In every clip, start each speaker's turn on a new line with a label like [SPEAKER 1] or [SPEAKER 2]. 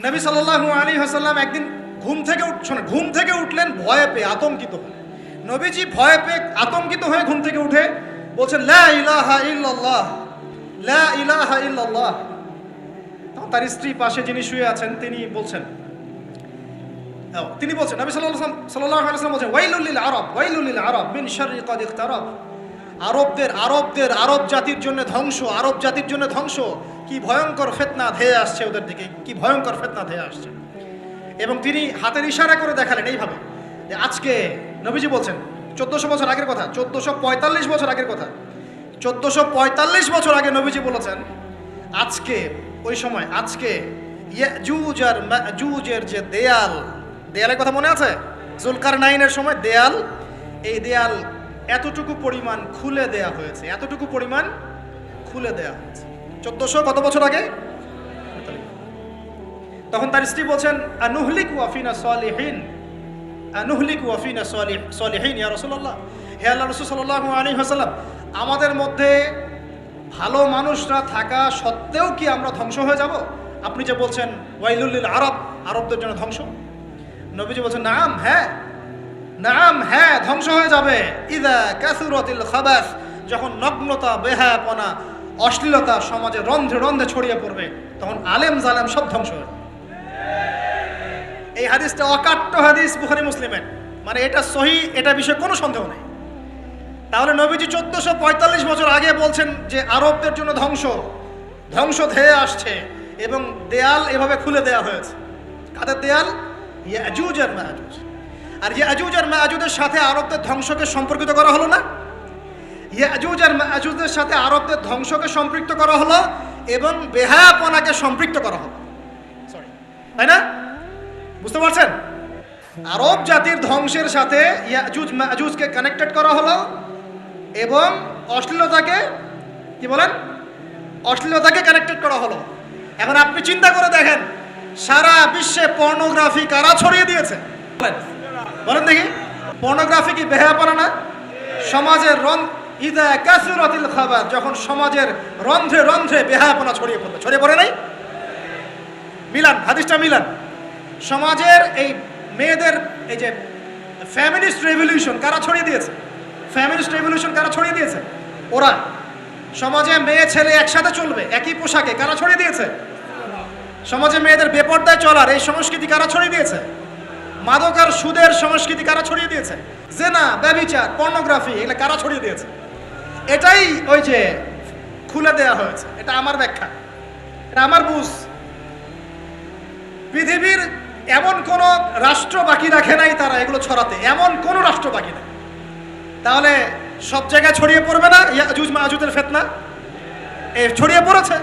[SPEAKER 1] নবী সাল্লাল্লাহু আলাইহি ওয়াসাল্লাম একদিন ঘুম থেকে উঠলেন ভয়ে পেয়ে, আতঙ্কিত হয়ে। নবীজি ভয়ে পেয়ে আতঙ্কিত হয়ে ঘুম থেকে উঠে বলছেন, লা ইলাহা ইল্লাল্লাহ, লা ইলাহা ইল্লাল্লাহ। তখন তার স্ত্রী পাশে যিনি শুয়ে আছেন তিনি বলছেন নবী সাল্লাল্লাহু আলাইহি ওয়াসাল্লাম বলছেন, ওয়াইলুল লিল আরব, ওয়াইলুল লিল আরব মিন শাররি কাদ ইকতারাব। আরব জাতির জন্য ধ্বংস, আরব জাতির জন্য ধ্বংস। কি ভয়ঙ্কর ফিতনা ধেয়ে আসছে ওদের দিকে, কি ভয়ঙ্কর ফিতনা ধেয়ে আসছে। এবং তিনি হাতের ইশারা করে দেখালেন এইভাবে যে আজকে, নবীজি বলছেন 1400 বছর আগের কথা, 1445 বছর আগের কথা, 1445 বছর আগে নবীজি বলেছেন আজকে, ওই সময় আজকে ইয়াজুজ আর মাজুজের যে দেয়ালের কথা মনে আছে? জুলকারনাইনের সময় দেয়াল, এই দেয়াল এতটুকু পরিমাণ খুলে দেয়া হয়েছে, এতটুকু পরিমাণ খুলে দেয়া হয়েছে 1400 কত বছর আগে। তখন তার স্ত্রী বলছেন, আনুহলিক ওয়াফিনা সালিহিন, আনুহলিক ওয়াফিনা সালিহিন ইয়া রাসূলুল্লাহ, হে আল্লাহ রাসূল সাল্লাল্লাহু আলাইহি ওয়াসাল্লাম, আমাদের মধ্যে ভালো মানুষরা থাকা সত্ত্বেও কি আমরা ধ্বংস হয়ে যাব? আপনি যে বলছেন ওয়াইলুল লিল আরব, আরবদের জন্য ধ্বংস। নবীজি বলছেন, নাম হ্যাঁ, নাম হ্যাঁ, ধ্বংস হয়ে যাবে। ইযা কাসুরাতিল খাবাস, যখন নগ্নতা, বেহায়াপনা, অশ্লীলতা সমাজে রন্ধ্রে রন্ধ্রে ছড়িয়ে পড়বে, তখন আলেম জালেম সব ধ্বংস হবে। এই হাদিসটা অকাট্য হাদিস বুখারী মুসলিমের, মানে এটা সহি, এটা বিষয়ে কোনো সন্দেহ নেই। তাহলে নবীজি 1445 বছর আগে বলছেন যে আরবদের জন্য ধ্বংস ধেয়ে আসছে, এবং দেয়াল এভাবে খুলে দেয়া হয়েছে। কাদের দেয়াল? ইয়াজুজ আর মাজুজ। আর ইয়াজুজ আর মাজুজের সাথে আরবদের ধ্বংসকে সম্পর্কিত করা হলো না? ইয়াজুজ আর মাজুজের সাথে আরবদের ধ্বংসকে সম্পৃক্ত করা হলো এবং বেহায়াপনাকে সম্পৃক্ত করা হলো, তাই না? বুঝতে পারছেন? আরব জাতির ধ্বংসের সাথে ইয়াজুজ মাজুজকে কানেক্টেড করা হলো এবং অশ্লীলতাকে, কি বলেন, অশ্লীলতাকে কানেক্টেড করা হলো। এখন আপনি চিন্তা করে দেখেন, সারা বিশ্বে পর্নোগ্রাফি কারা ছড়িয়ে দিয়েছে? বলেন দেখি, পর্নোগ্রাফি কি বেহায়াপনা না? সমাজের ইযা কাসুরাতিল খাবার, যখন সমাজের রন্ধ্রে রন্ধ্রে বেহায়াপনা ছড়িয়ে পড়ে নাই? মিলান, হাদিসটা মিলান। সমাজের এই মেয়েদের, এই যে ফ্যামিলিস্ট রেভলিউশন কারা ছড়িয়ে দিয়েছে? ফ্যামিলিস্ট রেভলিউশন কারা ছড়িয়ে দিয়েছে? ওরা। সমাজে মেয়ে ছেলে একসাথে চলবে একই পোশাকে, কারা ছড়িয়ে দিয়েছে? সমাজে মেয়েদের বেপর্দায় চলার এই সংস্কৃতি কারা ছড়িয়ে দিয়েছে? মাদক আর সুদের সংস্কৃতি কারা ছড়িয়ে দিয়েছে? জেনা, ব্যভিচার, পর্নোগ্রাফি, এগুলো কারা ছড়িয়ে দিয়েছে? এটাই ওই যে খুলে দেয়া হয়েছে। এটা আমার ব্যাখ্যা, এটা আমার বুঝ। পৃথিবীর এমন কোন রাষ্ট্র বাকি রাখে নাই তারা এগুলো ছড়াতে, এমন কোন রাষ্ট্র বাকি নেই। তাহলে সব জায়গায় ছড়িয়ে পড়বে না ইয়াজুজ মাজুজের ফিতনা? ছড়িয়ে পড়েছে।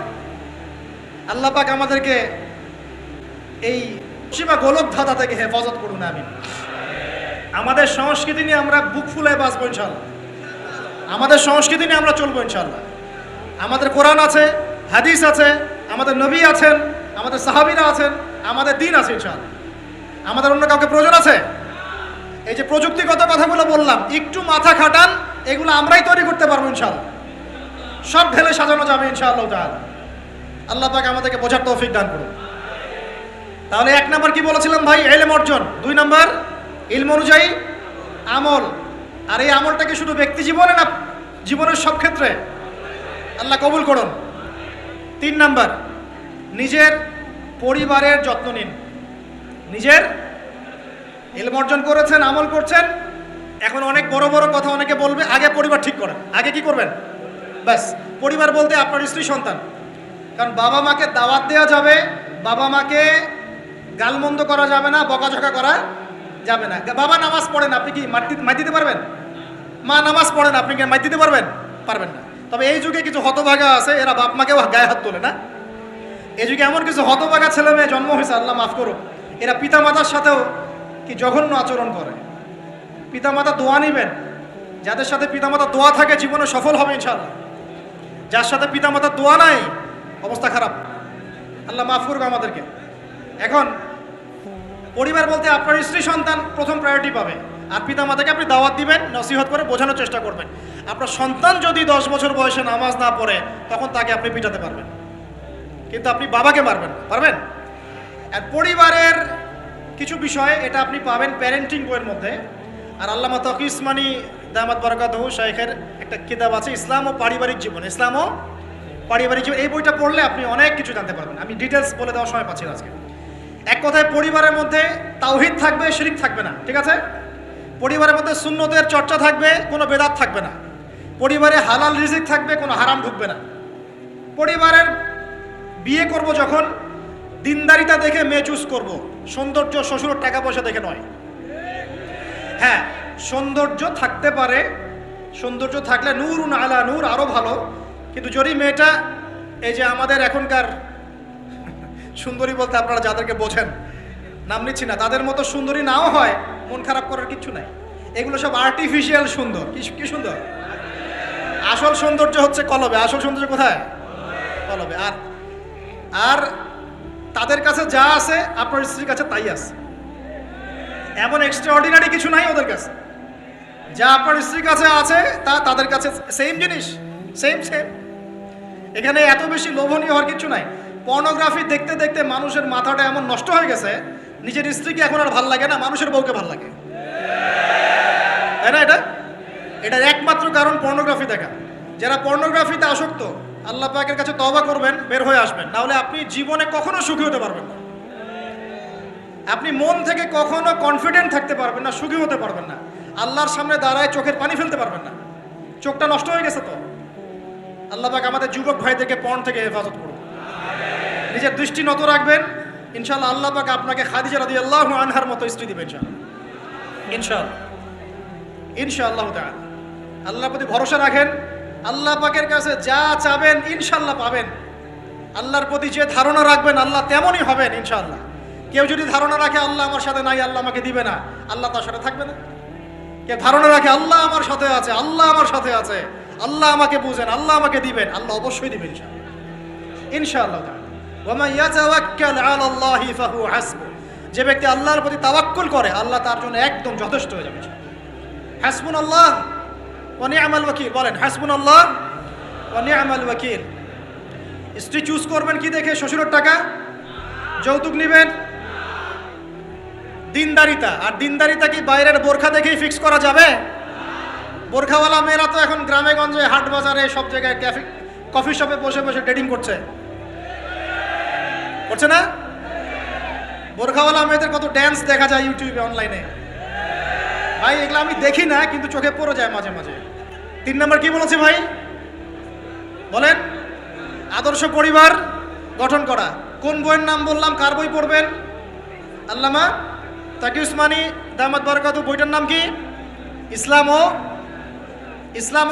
[SPEAKER 1] আল্লাহ পাক আমাদেরকে এই সীমা গোলক ধাঁধা থেকে হেফাজত করুন, আমিন। আমাদের সংস্কৃতি নিয়ে আমরা বুক ফুলায় বাঁচবো ইনশাআল্লাহ, আমাদের সংস্কৃতি নিয়ে আমরা চলবো ইনশাআল্লাহ। আমাদের কোরআন আছে, হাদিস আছে, আমাদের নবী আছেন, আমাদের সাহাবীরা আছেন, আমাদের দিন আছে ইনশাআল্লাহ। আমাদের অন্য কাউকে প্রয়োজন আছে? এই যে প্রযুক্তিগত কথাগুলো বললাম, একটু মাথা খাটান, এগুলো আমরাই তৈরি করতে পারবো ইনশাআল্লাহ। সব ঢেলে সাজানো যাবে ইনশাআল্লাহ তাআলা। আল্লাহ পাক আমাদেরকে বোঝার তৌফিক দান করুন। তাহলে 1 নাম্বার কি বলেছিলাম ভাই? ইলম অর্জন। 2 নাম্বার ইলম অনুযায়ী আমল। আর এই আমলটাকে শুধু ব্যক্তি জীবনে না, জীবনের সব ক্ষেত্রে আল্লাহ কবুল করুন। 3 নাম্বার নিজের পরিবারের যত্ন নিন। নিজের ইলম অর্জন করেছেন, আমল করছেন, এখন অনেক বড় বড় কথা অনেকে বলবে, আগে পরিবার ঠিক করেন। আগে কি করবেন? ব্যাস, পরিবার বলতে আপনার স্ত্রী সন্তান। কারণ বাবা মাকে দাওয়াত দেওয়া যাবে, বাবা মাকে গালমন্দ করা যাবে না, বকাঝকা করা যাবে না। বাবা নামাজ পড়েন, আপনি কি মাই দিতে পারবেন? মা নামাজ পড়েন, আপনি কি মাই দিতে পারবেন? পারবেন না। তবে এই যুগে কিছু হতভাগা আছে, এরা বাপ মাকেও গায়ে হাত তোলে না। এই যুগে এমন কিছু হতভাগা ছেলে মেয়ে জন্ম হয়েছে, আল্লাহ মাফ করুক, এরা পিতামাতার সাথেও কি জঘন্য আচরণ করে। পিতামাতা দোয়া নিবেন, যাদের সাথে পিতামাতা দোয়া থাকে জীবনে সফল হবে ইনশাআল্লাহ। যার সাথে পিতামাতার দোয়া নাই, অবস্থা খারাপ। আল্লাহ মাফ করুক আমাদেরকে। এখন পরিবার বলতে আপনার স্ত্রী সন্তান প্রথম প্রায়োরিটি পাবে, আর পিতামাতাকে আপনি দাওয়াত দিবেন, নসিহত করে বোঝানোর চেষ্টা করবেন। আপনার সন্তান যদি 10 বছর বয়সে নামাজ না পড়ে, তখন তাকে আপনি পিটাতে পারবেন, কিন্তু আপনি বাবাকে মারবেন পারবেন? আর পরিবারের কিছু বিষয় এটা আপনি পাবেন প্যারেন্টিং বইয়ের মধ্যে। আর আল্লামা তকি উসমানী দামাত বারাকাতুহু শাইখের একটা কিতাব আছে ইসলাম ও পারিবারিক জীবন, ইসলাম ও পারিবারিক জীবন। এই বইটা পড়লে আপনি অনেক কিছু জানতে পারবেন। আমি ডিটেলস বলে দেওয়ার সময় পাচ্ছি না আজকে। এক কথায় পরিবারের মধ্যে তাওহীদ থাকবে, শিরক থাকবে না, ঠিক আছে? পরিবারের মধ্যে সুন্নতের চর্চা থাকবে, কোনো বেদাত থাকবে না। পরিবারে হালাল রিজিক থাকবে, কোনো হারাম ঢুকবে না। পরিবারের বিয়ে করব যখন দিনদারিতা দেখে মেয়ে চুজ করব, সৌন্দর্য শ্বশুরের টাকা পয়সা দেখে নয়। হ্যাঁ, সৌন্দর্য থাকতে পারে, সৌন্দর্য থাকলে নূরুন আলা নূর, আরও ভালো। কিন্তু যদি মেয়েটা এই যে আমাদের এখনকার সুন্দরী বলতে আপনারা যাদেরকে বোঝেন, নাম নিচ্ছি না, তাদের মতো সুন্দরী নাও হয়, মন খারাপ করার কিচ্ছু নাই। এগুলো সব আর্টিফিশিয়াল সুন্দর। কি সুন্দর? আসল সৌন্দর্য হচ্ছে কলবে। আসল সৌন্দর্য কোথায়? কলবে। আর তাদের কাছে যা আছে আপনার স্ত্রীর কাছে তাই আছে। এমন এক্সট্রাঅর্ডিনারি কিছু নাই ওদের কাছে। যা আপনার স্ত্রীর কাছে আছে তা তাদের কাছে সেম জিনিস, সেম। এখানে এত বেশি লোভনীয় হওয়ার কিছু নাই। পর্নোগ্রাফি দেখতে দেখতে মানুষের মাথাটা এমন নষ্ট হয়ে গেছে, নিজের স্ত্রীকে এখন আর ভাল লাগে না, মানুষের বউকে ভাল লাগে, তাই না? এটার একমাত্র কারণ পর্নোগ্রাফি দেখা। যারা পর্নোগ্রাফিতে আসক্ত, আল্লাহ পাকের কাছে তওবা করবেন, বের হয়ে আসবেন, নাহলে আপনি জীবনে কখনো সুখী হতে পারবেন না। আপনি মন থেকে কখনো কনফিডেন্ট থাকতে পারবেন না, সুখী হতে পারবেন না। আল্লাহর সামনে দাঁড়ায় চোখের পানি ফেলতে পারবেন না। চোখটা নষ্ট হয়ে গেছে তো। আল্লাহ পাক আমাদের যুবক ভাইদেরকে পর্ন থেকে হেফাজত করুন। নিজের দৃষ্টি নত রাখবেন, ইনশাআল্লাহ আল্লাহ পাক আপনাকে খাদিজা রাদিয়াল্লাহু আনহার মতো স্ত্রী দিবেন ইনশাআল্লাহ তাআলা। আল্লাহর প্রতি ভরসা রাখেন, আল্লাহ পাকের কাছে যা চাবেন ইনশাআল্লাহ পাবেন। আল্লাহর প্রতি যে ধারণা রাখবেন আল্লাহ তেমনই হবেন ইনশাআল্লাহ। কেউ যদি ধারণা রাখে আল্লাহ আমার সাথে নাই, আল্লাহ আমাকে দিবে না, আল্লাহ তার সাথে থাকবে না। কেউ ধারণা রাখে আল্লাহ আমার সাথে আছে, আল্লাহ আমার সাথে আছে, আল্লাহ আমাকে বুঝেন, আল্লাহ আমাকে দিবেন, আল্লাহ অবশ্যই দিবেন ইনশাআল্লাহ তাআলা। ওয়া মান ইয়াতাওয়াক্কাল আলাল্লাহি ফাহুয়া হাসবুহ। যে ব্যক্তি আল্লাহর প্রতি তাওয়াক্কুল করে আল্লাহ তার জন্য একদম যথেষ্ট হয়ে যাবে। হাসবুনাল্লাহ ওয়া নি'মাল ওয়াকিল। বলেন হাসবুনাল্লাহ ওয়া নি'মাল ওয়াকিল। স্ত্রী চুজ করবেন কি দেখে? শ্বশুরের টাকা, যৌতুক নেবেন, দিনদারিতা। আর দিনদারিতা কি বাইরের বোরখা দেখেই ফিক্স করা যাবে? বোরখাওয়ালা মেয়েরা তো এখন গ্রামে গঞ্জে, হাট বাজারে, সব জায়গায় কফি শপে বসে বসে ডেটিং করছে না? বোরখাওয়ালা মেয়েদের কত ড্যান্স দেখা যায় ইউটিউবে, অনলাইনে। ভাই এগুলো আমি দেখি না, কিন্তু চোখে পড়ে যায় মাঝে মাঝে। 3 নম্বর কি বলেছি ভাই? বলেন, আদর্শ পরিবার গঠন করা। কোন বইয়ের নাম বললাম? কার বই পড়বেন? আল্লামা তাকি উসমানী দামাত বারাকাতুহু। বইটার নাম কি? ইসলাম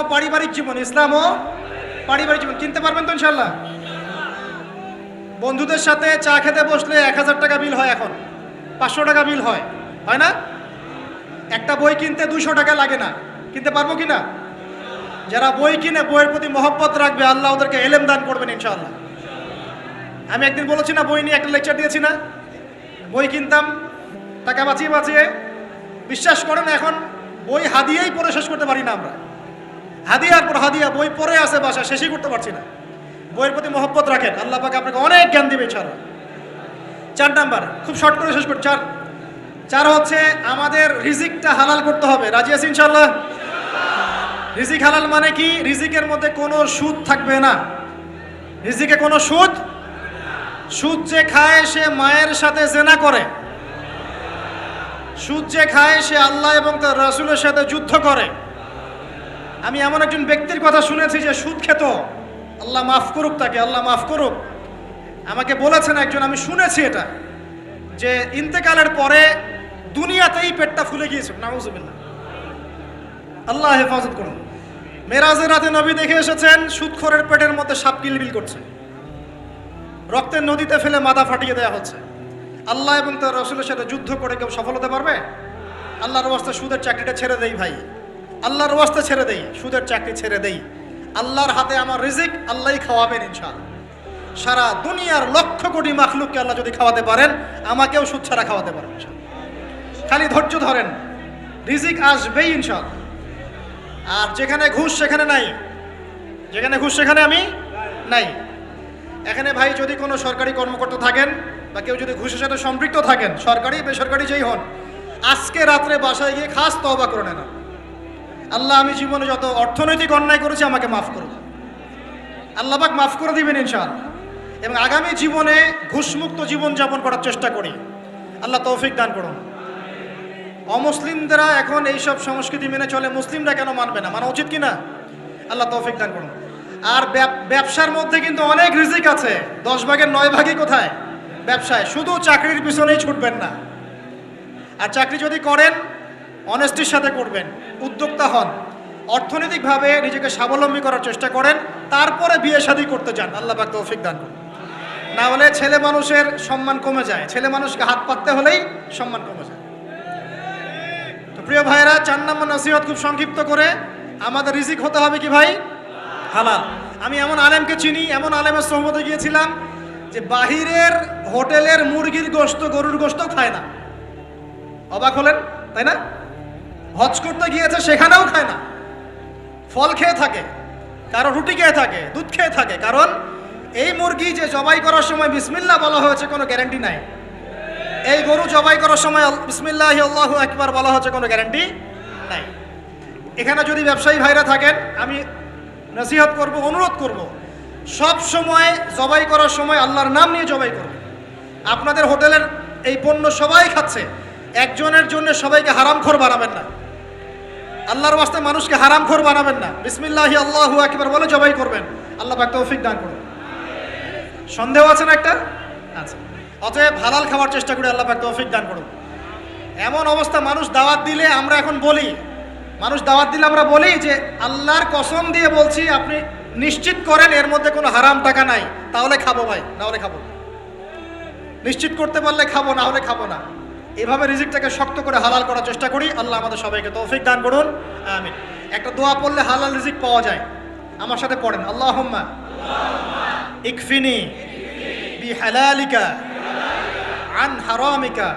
[SPEAKER 1] ও পারিবারিক জীবন। ইসলাম ও পারিবারিক জীবন। কিনতে পারবেন তো ইনশাআল্লাহ? বন্ধুদের সাথে চা খেতে বসলে 1000 টাকা বিল হয়, এখন 500 টাকা বিল হয় না? একটা বই কিনতে 200 টাকা লাগে না। কিনতে পারবো কিনা? যারা বই কিনে বইয়ের প্রতি মহব্বত রাখবে আল্লাহ ওদেরকে এলেম দান করবেন ইনশাআল্লাহ। আমি একদিন বলেছি না, বই নিয়ে একটা লেকচার দিয়েছি না? বই কিনতাম টাকা বাঁচিয়ে। বিশ্বাস করেন এখন বই হাদিয়াই পড়ে শেষ করতে পারি না আমরা। হাদিয়ার পর হাদিয়া বই পড়ে আছে বাসা, শেষই করতে পারছি না। বইয়ের প্রতি মহব্বত রাখেন, আল্লাহ পাক আপনাকে অনেক জ্ঞান দিবে ইনশাআল্লাহ। 4 নাম্বার, খুব শর্ট করে শেষ করি। 4 হচ্ছে আমাদের রিজিকটা হালাল করতে হবে। রাজি আছি ইনশাআল্লাহ? রিজিক হালাল মানে কি? রিজিকের মধ্যে কোনো সুদ থাকবে না। রিজিকে কোনো সুদ যে খায় সে মায়ের সাথে জেনা করে। সুদ যে খায় সে আল্লাহ এবং তার রাসূলের সাথে যুদ্ধ করে। আমি এমন একজন ব্যক্তির কথা শুনেছি যে সুদ খেত, আল্লাহ মাফ করুক তাকে, আল্লাহ মাফ করুক। আমাকে বলেছেন একজন, আমি শুনেছি এটা, যে ইন্তেকালের পরে দুনিয়াতেই পেটটা ফুলে গিয়েছিল। নাউজুবিল্লাহ, আল্লাহ হেফাজত করুন। মেরাজের রাতে নবী দেখে এসেছেন সুদখোরের পেটের মধ্যে সাপ কিলবিল করছে, রক্তের নদীতে ফেলে মাথা ফাটিয়ে দেওয়া হচ্ছে। আল্লাহ এবং তার রাসূলের সাথে যুদ্ধ করে কেউ সফল হতে পারবে? আল্লাহর ওয়াস্তে সুদের চাকরিটা ছেড়ে দেই ভাই, আল্লাহর ওয়াস্তে ছেড়ে দেই, সুদের চাকরি ছেড়ে দেই। আল্লাহর হাতে আমার রিজিক, আল্লাহই খাওয়াবেন ইনশাআল্লাহ। সারা দুনিয়ার লক্ষ কোটি মাখলুককে আল্লাহ যদি খাওয়াতে পারেন, আমাকেও সুদ ছাড়া খাওয়াতে পারেন ইনশাআল্লাহ। খালি ধৈর্য ধরেন, রিজিক আসবেই ইনশাআল্লাহ। আর যেখানে ঘুষ সেখানে নাই, যেখানে ঘুষ সেখানে আমি নাই। এখানে ভাই যদি কোনো সরকারি কর্মকর্তা থাকেন বা কেউ যদি ঘুষের সাথে সম্পৃক্ত থাকেন, সরকারি বেসরকারি যেই হন, আজকে রাত্রে বাসায় গিয়ে খাস তওবা করে নেন, আল্লাহ আমি জীবনে যত অর্থনৈতিক অন্যায় করেছি আমাকে মাফ করুন। আল্লাহ পাক মাফ করে দিবেন ইনশাআল্লাহ। এবং আগামী জীবনে ঘুষমুক্ত জীবন যাপন করার চেষ্টা করি, আল্লাহ তৌফিক দান করুন। অমুসলিমরা এখন এইসব সংস্কৃতি মেনে চলে, মুসলিমরা কেন মানবে না? মানা উচিত কি না? আল্লাহ তৌফিক দান করুন। আর ব্যবসার মধ্যে কিন্তু অনেক রিজিক আছে, 10 ভাগের 9 ভাগই কোথায়? ব্যবসায়। শুধু চাকরির পিছনেই ছুটবেন না। আর চাকরি যদি করেন অনেস্টির সাথে করবেন, উদ্যোক্তা হন, অর্থনৈতিকভাবে নিজেকে স্বাবলম্বী করার চেষ্টা করেন, তারপরে বিয়ে শাদী করতে যান। আল্লাহ পাক তৌফিক দান করুন। না হলে ছেলে মানুষের সম্মান কমে যায়, ছেলে মানুষকে হাত পাততে হলেই সম্মান কমে যায়। তো প্রিয় ভাইরা, 4 নম্বর নসিহত খুব সংক্ষিপ্ত করে, আমাদের রিজিক হতে হবে কি ভাই? হালাল। আমি এমন আলেমকে চিনি, এমন আলেমের সোহবতে গিয়েছিলাম যে বাহিরের হোটেলের মুরগির গোশত, গরুর গোশত খায় না। অবাক হলেন তাই না? হজ করতে গিয়েছে, সেখানেও খায় না, ফল খেয়ে থাকে, কারো রুটি খেয়ে থাকে, দুধ খেয়ে থাকে। কারণ এই মুরগি যে জবাই করার সময় বিসমিল্লাহ বলা হয়েছে কোনো গ্যারান্টি নাই। এই গরু জবাই করার সময় বিসমিল্লাহি আল্লাহু আকবার বলা হচ্ছে কোনো গ্যারান্টি নাই। এখানে যদি ব্যবসায়ী ভাইরা থাকেন, আমি নসিহত করব, অনুরোধ করব, সব সময় জবাই করার সময় আল্লাহর নাম নিয়ে জবাই করবেন। আপনাদের হোটেলের এই পণ্য সবাই খাচ্ছে, একজনের জন্য সবাইকে হারামখোর বানাবেন না। আল্লাহর ওয়াস্তে মানুষকে হারামখোর বানাবেন না। বিসমিল্লাহি আল্লাহু আকবার বলে জবাই করবেন। আল্লাহ পাক তৌফিক দান করুন। সন্দেহ আছে না একটা? আচ্ছা। অতএব হালাল খাওয়ার চেষ্টা করি, আল্লাহ পাক তৌফিক দান করুন। এমন অবস্থা, মানুষ দাওয়াত দিলে আমরা এখন বলি, আমরা বলি যে আল্লাহর কসম দিয়ে বলছি আপনি নিশ্চিত করেন এর মধ্যে কোনো হারাম টাকা নাই, তাহলে খাবো ভাই, না হলে খাবো। নিশ্চিত করতে পারলে খাবো, না হলে খাবো না। এভাবে রিজিকটাকে শক্ত করে হালাল করার চেষ্টা করি। আল্লাহ আমাদের সবাইকে তৌফিক দান করুন, আমিন। একটা দোয়া পড়লে হালাল রিজিক পাওয়া যায়, আমার সাথে পড়েন। আল্লাহুম্মা ইকফিনি বিহালালিকা আন হারামিকা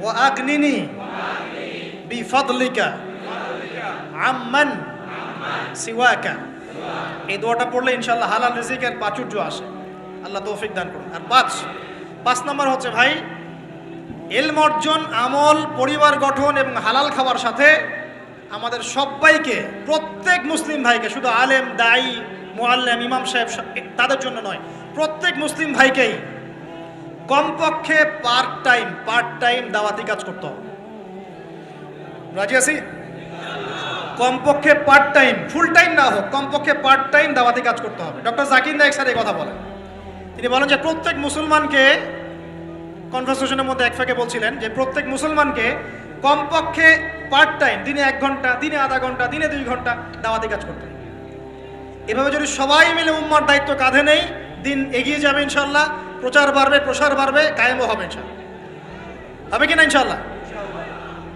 [SPEAKER 1] ওয়া আগনিনি বিফাদলিকা আম্মান সিওয়াকা। এই দোয়াটা পড়লে ইনশাআল্লাহ হালাল রিজিকের প্রাচুর্য আসে। আল্লাহ তৌফিক দান করুন। আর 5 নম্বর হচ্ছে ভাই, ইলম অর্জন, আমল, পরিবার গঠন এবং হালাল খাওয়ার সাথে আমাদের সবাইকে, প্রত্যেক মুসলিম ভাইকে, শুধু আলেম, দায়ী, মুআল্লিম, ইমাম সাহেব তাদের জন্য নয়, প্রত্যেক মুসলিম ভাইকেই কমপক্ষে পার্ট টাইম দাওয়াতি কাজ করতে হবে। রাজি আছি? কমপক্ষে পার্ট টাইম, ফুল টাইম না হোক, কমপক্ষে পার্ট টাইম দাওয়াতি কাজ করতে হবে। ডক্টর জাকির নায়েক স্যার এই কথা বলেন। তিনি বলেন যে প্রত্যেক মুসলমানকে, কনভারসেশনের মধ্যে এক ফাঁকে বলছিলেন যে প্রত্যেক মুসলমানকে কমপক্ষে পার্ট টাইম, দিনে 1 ঘন্টা, দিনে আধা ঘন্টা, দিনে 2 ঘন্টা দাওয়াতি কাজ করতে হবে। এভাবে যদি সবাই মিলে উম্মার দায়িত্ব কাঁধে নেই, দিন এগিয়ে যাবে ইনশাল্লাহ, প্রচার বাড়বে, প্রসার বাড়বে, কায়েমও হবে ইনশাল্লাহ। হবে কিনা ইনশাল্লাহ?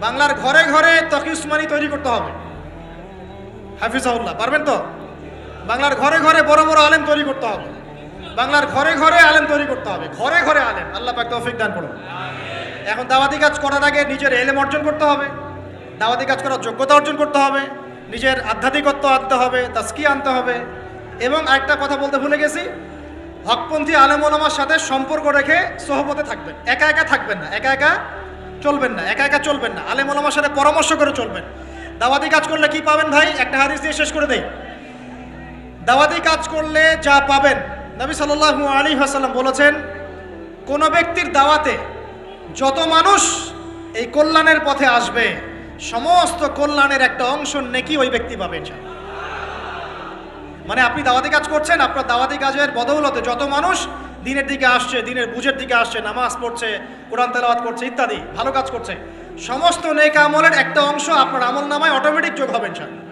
[SPEAKER 1] বাংলার ঘরে ঘরে তকি উসমানী তৈরি করতে হবে, হাফিজাহুল্লাহ, পারবেন তো? বাংলার ঘরে ঘরে বড় বড় আলেম তৈরি করতে হবে, বাংলার ঘরে ঘরে আলেম তৈরি করতে হবে, ঘরে ঘরে আলেম। আল্লাহ পাক তৌফিক দান করুন। এখন দাওয়াতি কাজ করার আগে নিজের ইলম অর্জন করতে হবে, দাওয়াতি কাজ করার যোগ্যতা অর্জন করতে হবে, নিজের আধ্যাত্মিকত্ব আনতে হবে, তাজকিয়া আনতে হবে। এবং আরেকটা কথা বলতে ভুলে গেছি, হকপন্থী আলেম ওলামার সাথে সম্পর্ক রেখে সোহবতে থাকবেন, একা একা থাকবেন না, একা একা চলবেন না, আলেম ওলামার সাথে পরামর্শ করে চলবেন। দাওয়াতি কাজ করলে কি পাবেন ভাই? একটা হাদিস দিয়ে শেষ করে দেই। দাওয়াতি কাজ করলে যা পাবেন, নবী সাল্লাল্লাহু আলাইহি ওয়াসাল্লাম বলেছেন, কোন ব্যক্তির দাওয়াতে যত মানুষ এই কল্যাণের পথে আসবে, সমস্ত কল্যাণের একটা অংশ নেকি ওই ব্যক্তি পাবেন। মানে আপনি দাওয়াতি কাজ করছেন, আপনার দাওয়াতি কাজের বদৌলতে যত মানুষ দিনের দিকে আসছে, দিনের বুঝের দিকে আসছে, নামাজ পড়ছে, কোরআন তেলাওয়াত করছে, ইত্যাদি ভালো কাজ করছে, সমস্ত নেক আমলের একটা অংশ আপনার আমল নামায় অটোমেটিক যোগ হবে ইনশাআল্লাহ।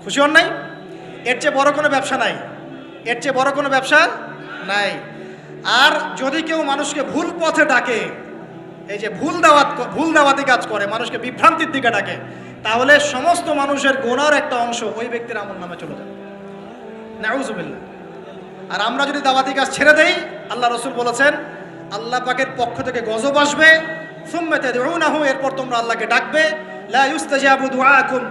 [SPEAKER 1] খুশি হন নাই? এর চেয়ে বড় কোনো ব্যবসা নাই, আর যদি কেউ মানুষকে ভুল পথে ডাকে, এই যে ভুল দাওয়াতি কাজ করে, মানুষকে বিভ্রান্তির দিকে ডাকে, তাহলে সমস্ত মানুষের গুনার একটা অংশ ওই ব্যক্তির আমল নামে চলে যাবে। নাউযুবিল্লাহ। আর আমরা যদি দাওয়াতি কাজ ছেড়ে দেই, আল্লাহ রাসূল বলেছেন আল্লাহ পাকের পক্ষ থেকে গজব আসবে, সুম্মা তাদউনাহু, এরপর তোমরা আল্লাহকে ডাকবে, লা ইউস্তাজাবু দুআকুম,